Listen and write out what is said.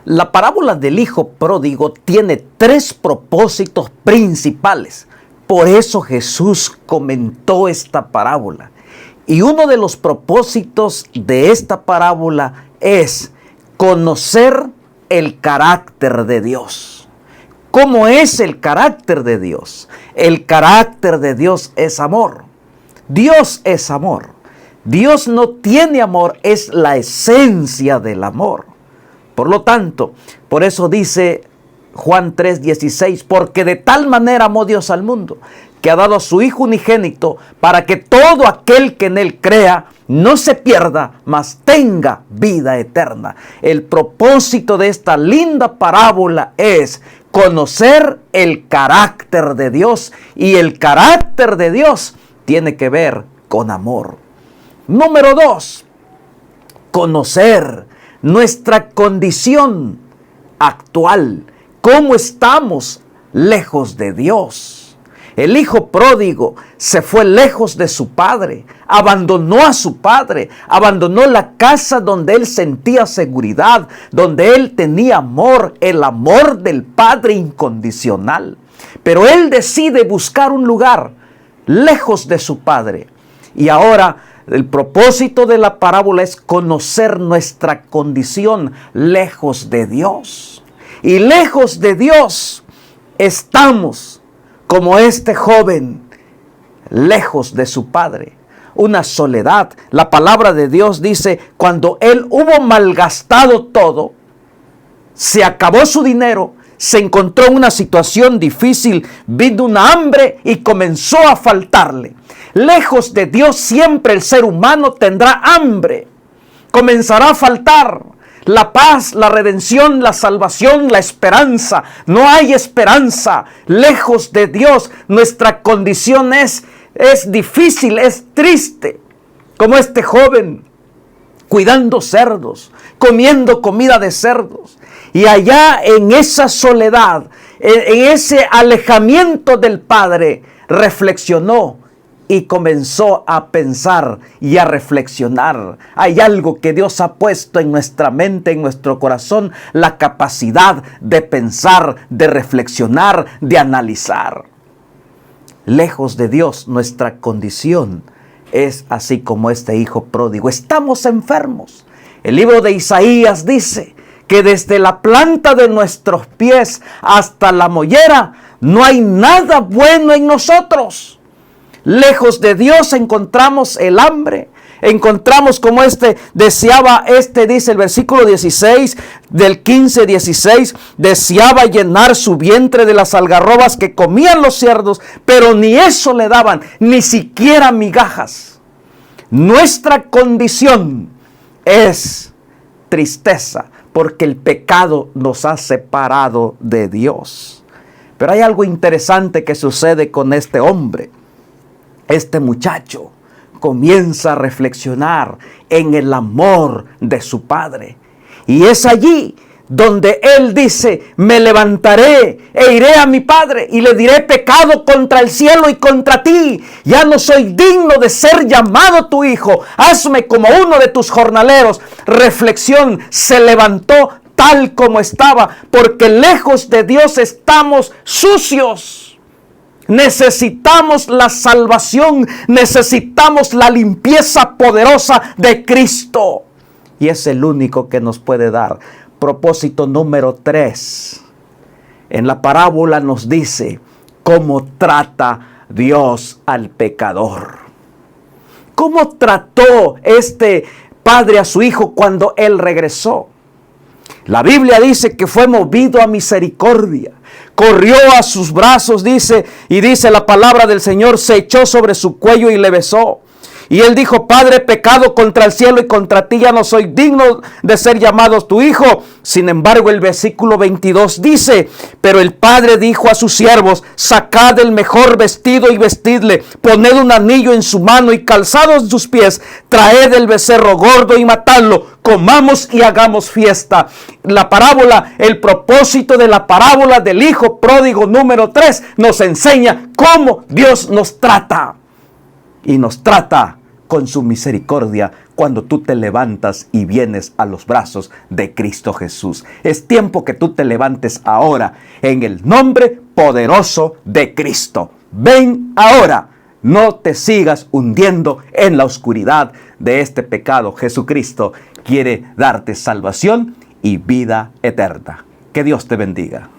La parábola del hijo pródigo tiene tres propósitos principales. Por eso Jesús comentó esta parábola. Y uno de los propósitos de esta parábola es conocer el carácter de Dios. ¿Cómo es el carácter de Dios? El carácter de Dios es amor. Dios es amor. Dios no tiene amor, es la esencia del amor. Por lo tanto, por eso dice Juan 3:16, porque de tal manera amó Dios al mundo, que ha dado a su Hijo unigénito, para que todo aquel que en Él crea no se pierda, mas tenga vida eterna. El propósito de esta linda parábola es conocer el carácter de Dios, y el carácter de Dios tiene que ver con amor. Número 2, conocer nuestra condición actual. ¿Cómo estamos lejos de Dios? El hijo pródigo se fue lejos de su padre, abandonó a su padre, abandonó la casa donde él sentía seguridad, donde él tenía amor, el amor del padre incondicional. Pero él decide buscar un lugar lejos de su padre. Y ahora el propósito de la parábola es conocer nuestra condición lejos de Dios. Y lejos de Dios estamos como este joven, lejos de su padre. Una soledad. La palabra de Dios dice, cuando él hubo malgastado todo, se acabó su dinero, se encontró en una situación difícil, vino una hambre y comenzó a faltarle. Lejos de Dios siempre el ser humano tendrá hambre, comenzará a faltar la paz, la redención, la salvación, la esperanza. No hay esperanza. Lejos de Dios nuestra condición es difícil, es triste. Como este joven cuidando cerdos, comiendo comida de cerdos. Y allá en esa soledad, en ese alejamiento del Padre, reflexionó y comenzó a pensar y a reflexionar. Hay algo que Dios ha puesto en nuestra mente, en nuestro corazón, la capacidad de pensar, de reflexionar, de analizar. Lejos de Dios, nuestra condición es así como este hijo pródigo. Estamos enfermos. El libro de Isaías dice que desde la planta de nuestros pies hasta la mollera no hay nada bueno en nosotros. Lejos de Dios encontramos el hambre, encontramos como deseaba, dice el versículo 16 del 15-16, deseaba llenar su vientre de las algarrobas que comían los cerdos, pero ni eso le daban, ni siquiera migajas. Nuestra condición es tristeza, porque el pecado nos ha separado de Dios. Pero hay algo interesante que sucede con este hombre. Este muchacho comienza a reflexionar en el amor de su padre. Y es allí donde él dice, me levantaré e iré a mi padre y le diré, pecado contra el cielo y contra ti. Ya no soy digno de ser llamado tu hijo. Hazme como uno de tus jornaleros. Reflexión, se levantó tal como estaba, porque lejos de Dios estamos sucios. Necesitamos la salvación, necesitamos la limpieza poderosa de Cristo. Y es el único que nos puede dar. Propósito número 3. En la parábola nos dice cómo trata Dios al pecador. ¿Cómo trató este padre a su hijo cuando él regresó? La Biblia dice que fue movido a misericordia. Corrió a sus brazos, dice, y dice la palabra del Señor, se echó sobre su cuello y le besó. Y él dijo, Padre, pecado contra el cielo y contra ti, ya no soy digno de ser llamado tu hijo. Sin embargo, el versículo 22 dice, pero el padre dijo a sus siervos, sacad el mejor vestido y vestidle, poned un anillo en su mano y calzados en sus pies, traed el becerro gordo y matadlo, comamos y hagamos fiesta. La parábola, el propósito de la parábola del hijo pródigo número 3 nos enseña cómo Dios nos trata. Y nos trata con su misericordia, cuando tú te levantas y vienes a los brazos de Cristo Jesús. Es tiempo que tú te levantes ahora en el nombre poderoso de Cristo. Ven ahora. No te sigas hundiendo en la oscuridad de este pecado. Jesucristo quiere darte salvación y vida eterna. Que Dios te bendiga.